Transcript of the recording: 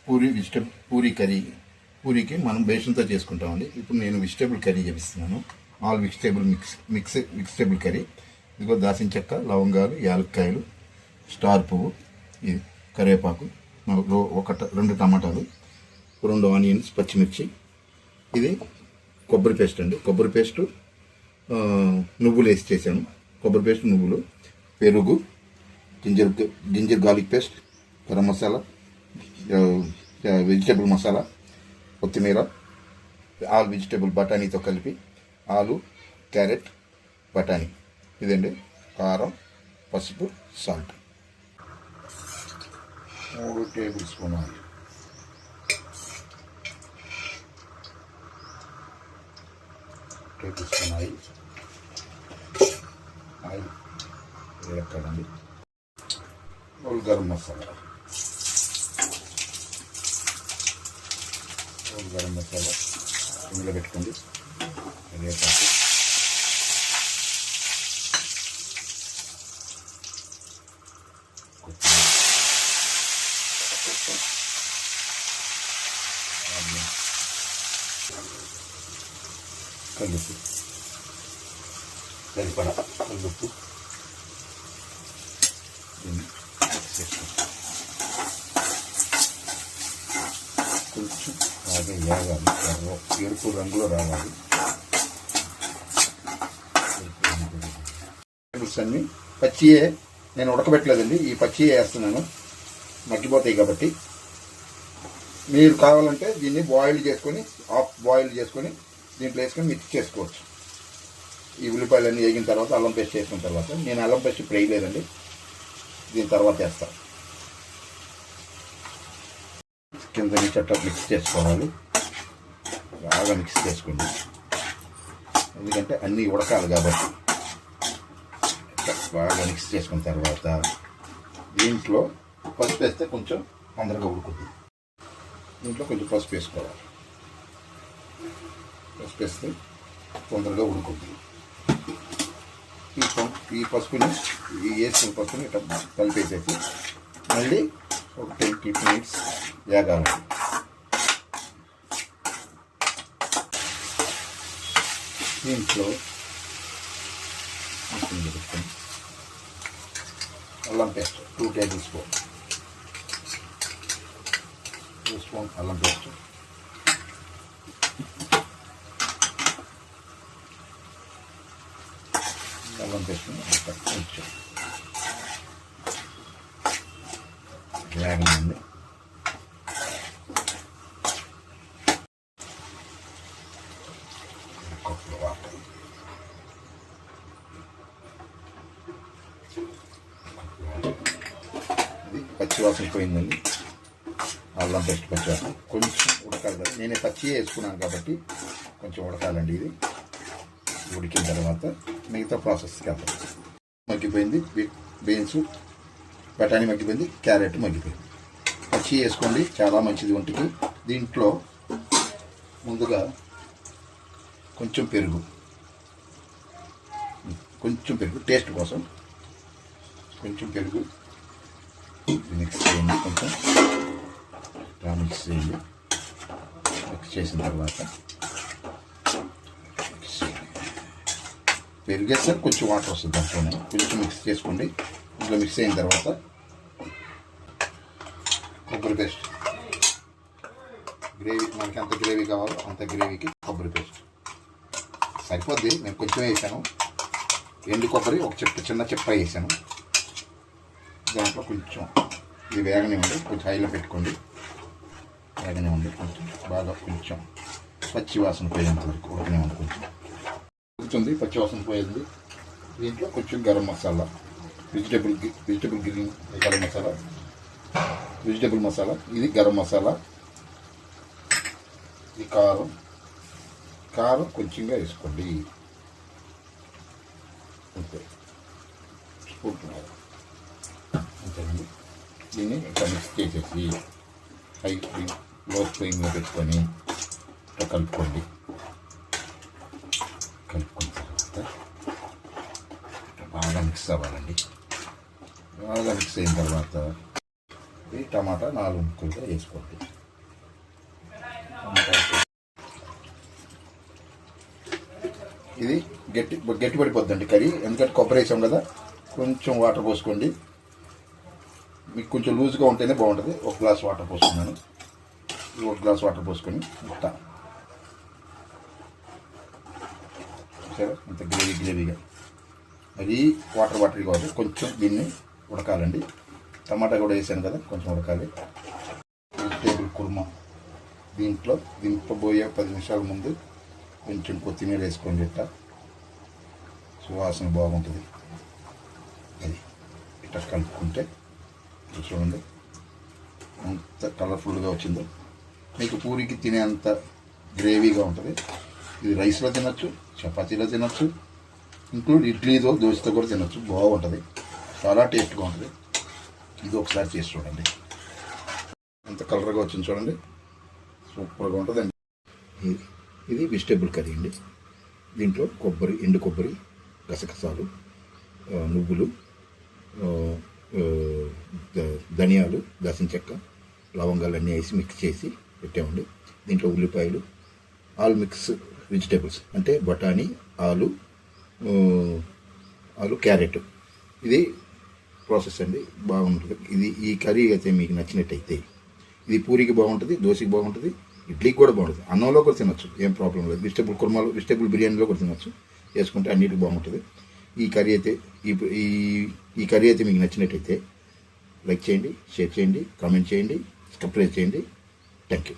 పూరీ పూరీకి మనం బేసన్తో చేసుకుంటామండి. ఇప్పుడు నేను వెజిటేబుల్ కర్రీ చేపిస్తున్నాను. All vegetable vegetable curry. ఇదిగో దాసిన చెక్క, లవంగాలు, యాలక్కాయలు, స్టార్ పువ్వు, ఇది కరివేపాకు, 2 టమాటాలు, 2 ఆనియన్స్, పచ్చిమిర్చి, ఇది కొబ్బరి పేస్ట్ అండి. కొబ్బరి పేస్టు నువ్వులు వేసి చేశాను. కొబ్బరి పేస్ట్, నువ్వులు, పెరుగు, ginger garlic paste, garam masala, vegetable masala, కొత్తిమీర, ఆల్ వెజిటేబుల్ బఠానీతో కలిపి, ఆలు, క్యారెట్, బఠానీ, ఇదండి. కారం, పసుపు, salt, 3 tablespoon oil, oil వేయక్కడండి. గరం మసాలా, ఇందులో పెట్టుకోండి. కరివేపాకు, కల్లుప్పు, సరిపడా కల్లుప్పు, కొంచెం బాగా వేగాలి, ఎరుపు రంగులో రావాలి. అన్నీ పచ్చియే, నేను ఉడకబెట్టలేదండి, ఈ పచ్చియే వేస్తున్నాను, మగ్గిపోతాయి కాబట్టి. మీరు కావాలంటే దీన్ని బాయిల్ చేసుకొని, హాఫ్ బాయిల్ చేసుకొని దీంట్లో వేసుకొని మిక్స్ చేసుకోవచ్చు. ఈ ఉల్లిపాయలన్నీ వేగిన తర్వాత అల్లం పేస్ట్ వేసుకున్న తర్వాత, నేను అల్లం పేస్ట్ ఇప్పుడు వేయలేదండి, దీని తర్వాత వేస్తాను. కింద నుంచి అట్లా మిక్స్ చేసుకోవాలి, బాగా మిక్స్ చేసుకోండి, ఎందుకంటే అన్నీ ఉడకాలి కాబట్టి. బాగా మిక్స్ చేసుకున్న తర్వాత దీంట్లో పసుపు వేస్తే కొంచెం తొందరగా ఉడుకుతుంది. దీంట్లో కొంచెం పసుపు వేసుకోవాలి, పసుపు వేస్తే తొందరగా ఉడుకుతుంది. ఈ పసుపుని, ఈ వేసుకున్న పసుపుని ఇట్లా కలిపేసేసి మళ్ళీ ఒక 20 minutes వేగాలి. దీంట్లో అల్లం పేస్ట్ 2 టేబుల్ స్పూన్, 2 స్పూన్ అల్లం పేస్ట్, కొంచెం వేగనండి. ఇది పచ్చివాసన పోయిందండి, అల్లం పేస్ట్ పచ్చివాసన కొంచెం ఉడకాలి కదా. నేనే పచ్చి వేసుకున్నాను కాబట్టి కొంచెం ఉడకాలండి. ఇది ఉడికిన తర్వాత మిగతా ప్రాసెస్కి వెళ్తాం. మగ్గిపోయింది బీన్స్, బఠానీ మగ్గిపోయింది, క్యారెట్ మగ్గిపోయింది. పచ్చి వేసుకోండి, చాలా మంచిది ఒంటికి. దీంట్లో ముందుగా కొంచెం పెరుగు టేస్ట్ కోసం కొంచెం పెరుగు మిక్స్ చేయండి. కొంచెం మిక్స్ చేయండి. మిక్స్ చేసిన తర్వాత పెరుగు వేస్తే కొంచెం వాటర్ వస్తుంది, దాంట్లోనే కొంచెం మిక్స్ చేసుకోండి. ఇంట్లో మిక్స్ అయిన తర్వాత కొబ్బరి పేస్ట్, గ్రేవీ మనకి ఎంత గ్రేవీ కావాలో అంత గ్రేవీకి కొబ్బరి పేస్ట్ సరిపోద్ది. నేను కొంచెం వేసాను. ఎండు కొబ్బరి ఒక చిన్న చెప్ప వేసాను. దాంట్లో కొంచెం ఇది వేగనివ్వండి, కొంచెం హైలో పెట్టుకోండి, వేగనివ్వండి. కొంచెం బాగా కొంచెం పచ్చి వాసన పోయేంత వరకు ఉడకనివ్వండి. కొంచెం ఉడుకుతుంది, పచ్చి వాసన పోయింది. దీంట్లో కొంచెం garam masala, vegetable green garam masala, vegetable masala, ఇది గరం మసాలా, ఇది కారం కొంచెంగా వేసుకోండి. అంతే, అంతేనండి. దీన్ని ఇట్లా మిక్స్ చేసేసి లో ఫ్లేమ్లో పెట్టుకొని ఇట్లా కలుపుకోండి. కలుపుకున్న తర్వాత బాగా మిక్స్ అవ్వాలండి. బాగా మిక్స్ అయిన తర్వాత ఈ టమాటా 4 ముక్కలుగా వేసుకోండి. ఇది గట్టి పడిపోద్దండి కర్రీ, ఎందుకంటే కొబ్బరి వేసాం కదా. కొంచెం వాటర్ పోసుకోండి, మీకు కొంచెం లూజ్గా ఉంటేనే బాగుంటుంది. 1 గ్లాస్ వాటర్ పోసుకున్నాను. 1 గ్లాస్ వాటర్ పోసుకొని ముట్ట సరే, ఇంత గ్రేవీగా అది వాటర్ కావాలి. కొంచెం దీన్ని ఉడకాలండి. టమాటా కూడా వేసాను కదా, కొంచెం ఉడకాలి. వెజిటేబుల్ కుర్మా దీంట్లో పోయే 10 నిమిషాల ముందు కొంచెం కొత్తిమీర వేసుకోండి. ఇట్లా సువాసన బాగుంటుంది. అది ఇట్లా కలుపుకుంటే చూడండి ఎంత కలర్ఫుల్గా వచ్చిందో. మీకు పూరికి తినేంత గ్రేవీగా ఉంటుంది. ఇది రైస్లో తినచ్చు, చపాతీలో తినచ్చు, ఇంక్లూడ్ ఇడ్లీతో దోశతో కూడా తినచ్చు. బాగుంటుంది, చాలా టేస్ట్గా ఉంటుంది. ఇది ఒకసారి చేసి చూడండి. ఎంత కలర్గా వచ్చింది చూడండి, సూపర్గా ఉంటుందండి. ఇది వెజిటేబుల్ కర్రీ అండి. దీంట్లో ఎండు కొబ్బరి, గసగసాలు, నువ్వులు, ధనియాలు, దాల్చిన చెక్క, లవంగాలు అన్నీ వేసి మిక్స్ చేసి పెట్టామండి. దీంట్లో ఉల్లిపాయలు, ఆల్ మిక్స్ వెజిటేబుల్స్ అంటే బఠానీ, ఆలు, క్యారెట్. ఇది ప్రాసెస్ అండి, బాగుంటుంది. ఈ కర్రీ అయితే మీకు నచ్చినట్టయితే ఇది పూరికి బాగుంటుంది, దోశకి బాగుంటుంది, ఇడ్లీకి కూడా బాగుంటుంది, అన్నంలో కూడా తినచ్చు, ఏం ప్రాబ్లం లేదు. వెజిటేబుల్ కుర్మాలు, వెజిటేబుల్ బిర్యానీలో కూడా తినచ్చు, వేసుకుంటే అన్నిటికి బాగుంటుంది. ఈ కర్రీ అయితే మీకు నచ్చినట్టయితే లైక్ చేయండి, షేర్ చేయండి, కామెంట్ చేయండి, సబ్స్క్రైబ్ చేయండి. Thank you.